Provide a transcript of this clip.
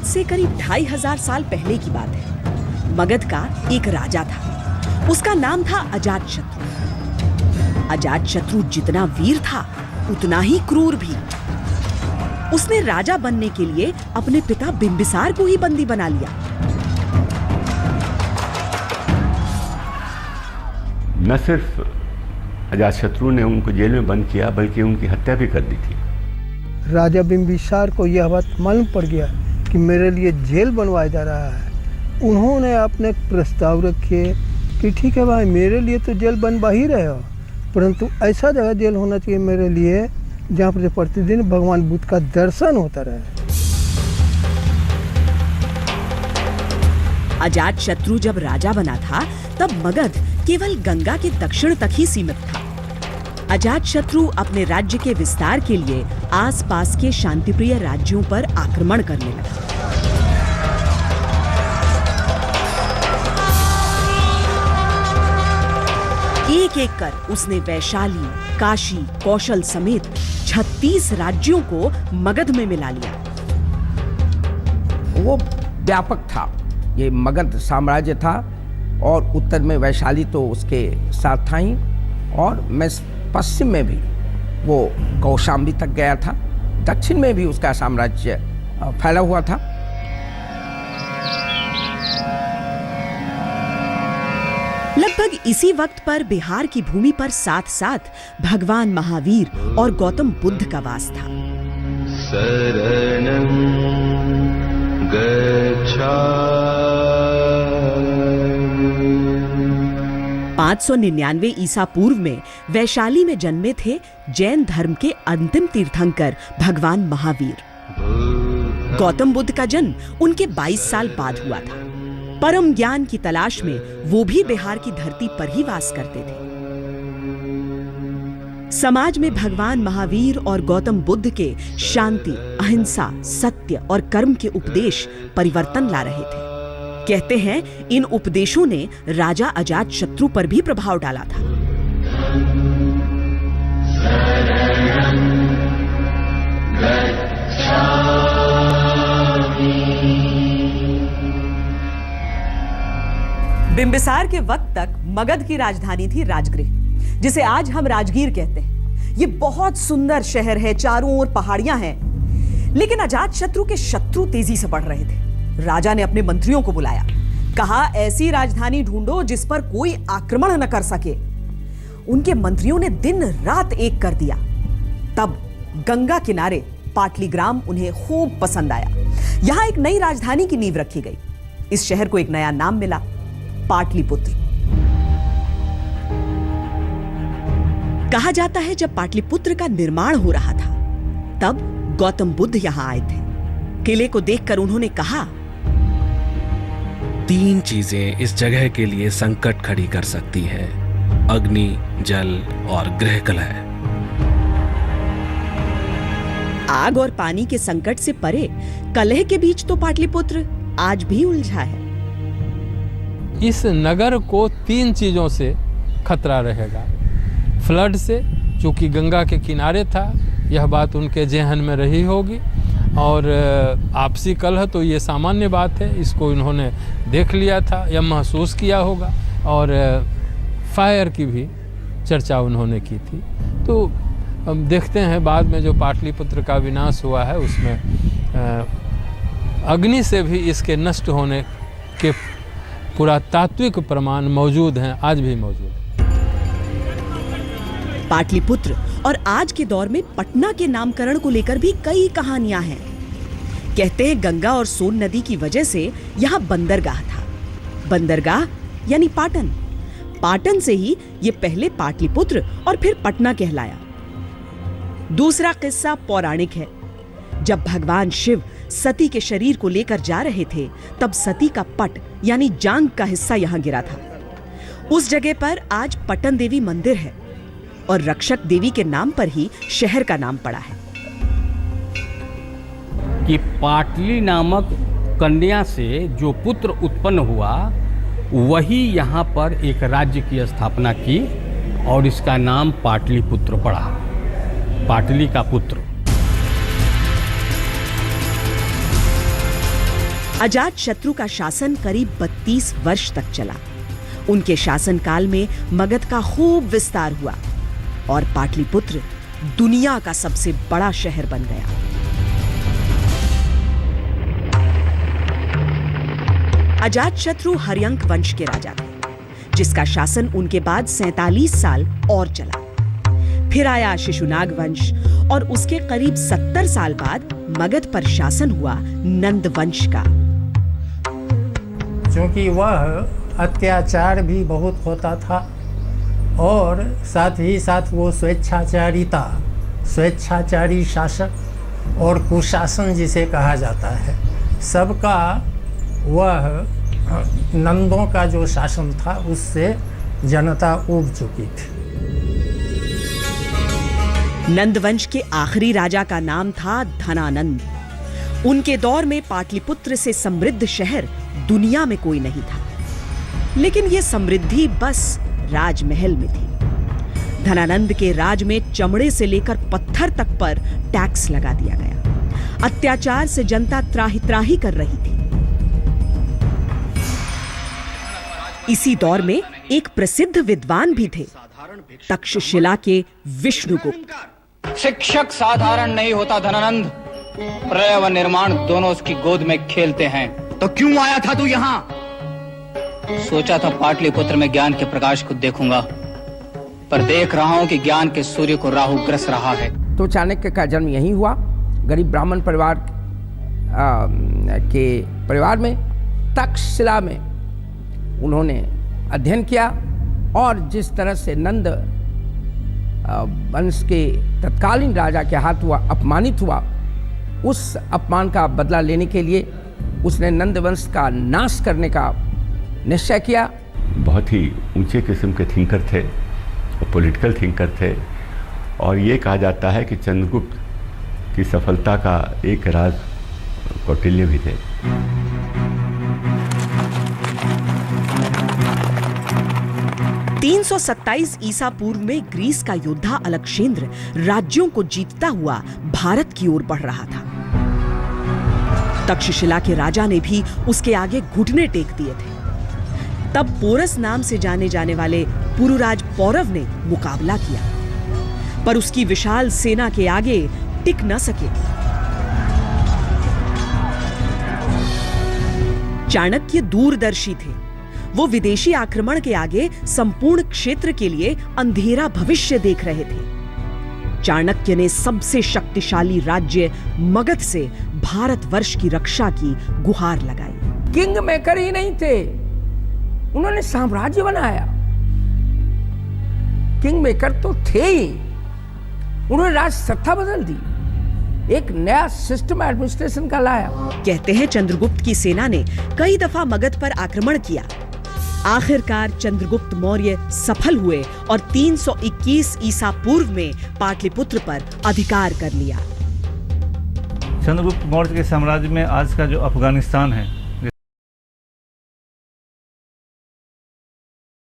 से करीब 2500 साल पहले की बात है। मगध का एक राजा था, उसका नाम था अजातशत्रु। अजातशत्रु जितना वीर था उतना ही क्रूर भी। उसने राजा बनने के लिए अपने पिता बिंबिसार को ही बंदी बना लिया। न सिर्फ अजातशत्रु ने उनको जेल में बंद किया बल्कि उनकी हत्या भी कर दी थी। राजा बिंबिसार को यह बात मालूम पड़ गया कि मेरे लिए जेल बनवाया जा रहा है। उन्होंने अपने प्रस्ताव रखे कि ठीक है भाई, मेरे लिए तो जेल बनवा ही रहे हो, परंतु ऐसा जगह जेल होना चाहिए मेरे लिए जहाँ पर प्रतिदिन भगवान बुद्ध का दर्शन होता रहे। अजातशत्रु जब राजा बना था तब मगध केवल गंगा के दक्षिण तक ही सीमित था। अजातशत्रु अपने राज्य के विस्तार के लिए आसपास के शांतिप्रिय राज्यों पर आक्रमण करने लगा। एक एक कर उसने वैशाली, काशी, कौशल समेत 36 राज्यों को मगध में मिला लिया। वो व्यापक था, ये मगध साम्राज्य था, और उत्तर में वैशाली तो उसके साथ था ही, और मैं पश्चिम में भी वो कौशाम्बी तक गया था, दक्षिण में भी उसका साम्राज्य फैला हुआ था। लगभग इसी वक्त पर बिहार की भूमि पर साथ साथ भगवान महावीर और गौतम बुद्ध का वास था। शरणं गच्छामि। 599 ईसा पूर्व में वैशाली में जन्मे थे जैन धर्म के अंतिम तीर्थंकर भगवान महावीर। गौतम बुद्ध का जन्म उनके 22 साल बाद हुआ था। परम ज्ञान की तलाश में वो भी बिहार की धरती पर ही वास करते थे। समाज में भगवान महावीर और गौतम बुद्ध के शांति, अहिंसा, सत्य और कर्म के उपदेश परिवर्तन ला रहे थे। कहते हैं इन उपदेशों ने राजा अजातशत्रु पर भी प्रभाव डाला था। बिंबिसार के वक्त तक मगध की राजधानी थी राजगृह, जिसे आज हम राजगीर कहते हैं। ये बहुत सुंदर शहर है, चारों ओर पहाड़ियां हैं। लेकिन अजातशत्रु के शत्रु तेजी से बढ़ रहे थे। राजा ने अपने मंत्रियों को बुलाया, कहा ऐसी राजधानी ढूंढो जिस पर कोई आक्रमण न कर सके। उनके मंत्रियों ने दिन रात एक कर दिया। तब गंगा किनारे पाटलीग्राम उन्हें खूब पसंद आया। यहां एक नई राजधानी की नींव रखी गई। इस शहर को एक नया नाम मिला, पाटलिपुत्र। कहा जाता है जब पाटलिपुत्र का निर्माण हो रहा था तब गौतम बुद्ध यहां आए थे। किले को देखकर उन्होंने कहा, 3 चीजें इस जगह के लिए संकट खड़ी कर सकती है, अग्नि, जल और गृह कलह। आग और पानी के संकट से परे कलह के बीच तो पाटलिपुत्र आज भी उलझा है। इस नगर को 3 चीजों से खतरा रहेगा। फ्लड से, चूंकि गंगा के किनारे था, यह बात उनके जेहन में रही होगी, और आपसी कलह तो ये सामान्य बात है, इसको इन्होंने देख लिया था या महसूस किया होगा, और फायर की भी चर्चा उन्होंने की थी। तो हम देखते हैं बाद में जो पाटलिपुत्र का विनाश हुआ है उसमें अग्नि से भी इसके नष्ट होने के पुरातात्विक प्रमाण मौजूद हैं, आज भी मौजूद हैं। पाटलिपुत्र और आज के दौर में पटना के नामकरण को लेकर भी कई कहानियां हैं। कहते हैं गंगा और सोन नदी की वजह से यहाँ बंदरगाह था। बंदरगाह यानी पाटन। पाटन से ही ये पहले पाटलिपुत्र और फिर पटना कहलाया। दूसरा किस्सा पौराणिक है। जब भगवान शिव सती के शरीर को लेकर जा रहे थे तब सती का पट यानी जांग का हिस्सा यहाँ गिरा था। उस जगह पर आज पटन देवी मंदिर है और रक्षक देवी के नाम पर ही शहर का नाम पड़ा है। कि पाटली नामक कन्या से जो पुत्र उत्पन्न हुआ वही यहाँ पर एक राज्य की स्थापना की और इसका नाम पाटलिपुत्र पड़ा, पाटली का पुत्र। अजातशत्रु का शासन करीब 32 वर्ष तक चला। उनके शासनकाल में मगध का खूब विस्तार हुआ और पाटलिपुत्र दुनिया का सबसे बड़ा शहर बन गया। अजातशत्रु हर्यंक वंश के राजा थे, जिसका शासन उनके बाद 47 साल और चला। फिर आया शिशुनाग वंश और उसके करीब 70 साल बाद मगध पर शासन हुआ नंद वंश का। क्योंकि वह अत्याचार भी बहुत होता था और साथ ही साथ वो स्वेच्छाचारी शासक और कुशासन जिसे कहा जाता है, सबका वह नंदों का जो शासन था उससे जनता ऊब चुकी थी। नंद वंश के आखिरी राजा का नाम था धनानंद। उनके दौर में पाटलिपुत्र से समृद्ध शहर दुनिया में कोई नहीं था, लेकिन यह समृद्धि बस राजमहल में थी। धनानंद के राज में चमड़े से लेकर पत्थर तक पर टैक्स लगा दिया गया। अत्याचार से जनता त्राही त्राही कर रही थी। इसी दौर में एक प्रसिद्ध विद्वान भी थे, तक्षशिला के विष्णुगुप्त। शिक्षक साधारण नहीं होता धनानंद, प्रलय व निर्माण दोनों उसकी गोद में खेलते हैं। तो क्यों आया था तू यहाँ? सोचा था पाटलिपुत्र में ज्ञान के प्रकाश को देखूंगा, पर देख रहा हूं कि ज्ञान के सूर्य को राहु ग्रस रहा है। तो चाणक्य का जन्म यहीं हुआ, गरीब ब्राह्मण परिवार के परिवार में। तक्षशिला में उन्होंने अध्ययन किया और जिस तरह से नंद वंश के तत्कालीन राजा के हाथ हुआ अपमानित हुआ, उस अपमान का बदला लेने के लिए उसने नंद वंश का नाश करने का निश्चय किया। बहुत ही ऊंचे किस्म के थिंकर थे और पॉलिटिकल थिंकर थे, और ये कहा जाता है कि चंद्रगुप्त की सफलता का एक राज कौटिल्य भी थे। तीन 327 ईसा पूर्व में ग्रीस का योद्धा अलक्षेंद्र राज्यों को जीतता हुआ भारत की ओर बढ़ रहा था। तक्षशिला के राजा ने भी उसके आगे घुटने टेक दिए थे। तब पोरस नाम से जाने जाने वाले पुरुराज पौरव ने मुकाबला किया, पर उसकी विशाल सेना के आगे टिक न सके। चाणक्य दूरदर्शी थे। वो विदेशी आक्रमण के आगे संपूर्ण क्षेत्र के लिए अंधेरा भविष्य देख रहे थे। चाणक्य ने सबसे शक्तिशाली राज्य मगध से भारतवर्ष की रक्षा की गुहार लगाई। किंग मेकर ही नहीं थे, उन्होंने साम्राज्य बनाया। किंग मेकर तो थे ही, उन्होंने राज सत्ता बदल दी, एक नया सिस्टम एडमिनिस्ट्रेशन का लाया। कहते हैं चंद्रगुप्त की सेना ने कई दफा मगध पर आक्रमण किया। आखिरकार चंद्रगुप्त मौर्य सफल हुए और 321 ईसा पूर्व में पाटलिपुत्र पर अधिकार कर लिया। चंद्रगुप्त मौर्य के साम्राज्य में आज का जो अफगानिस्तान है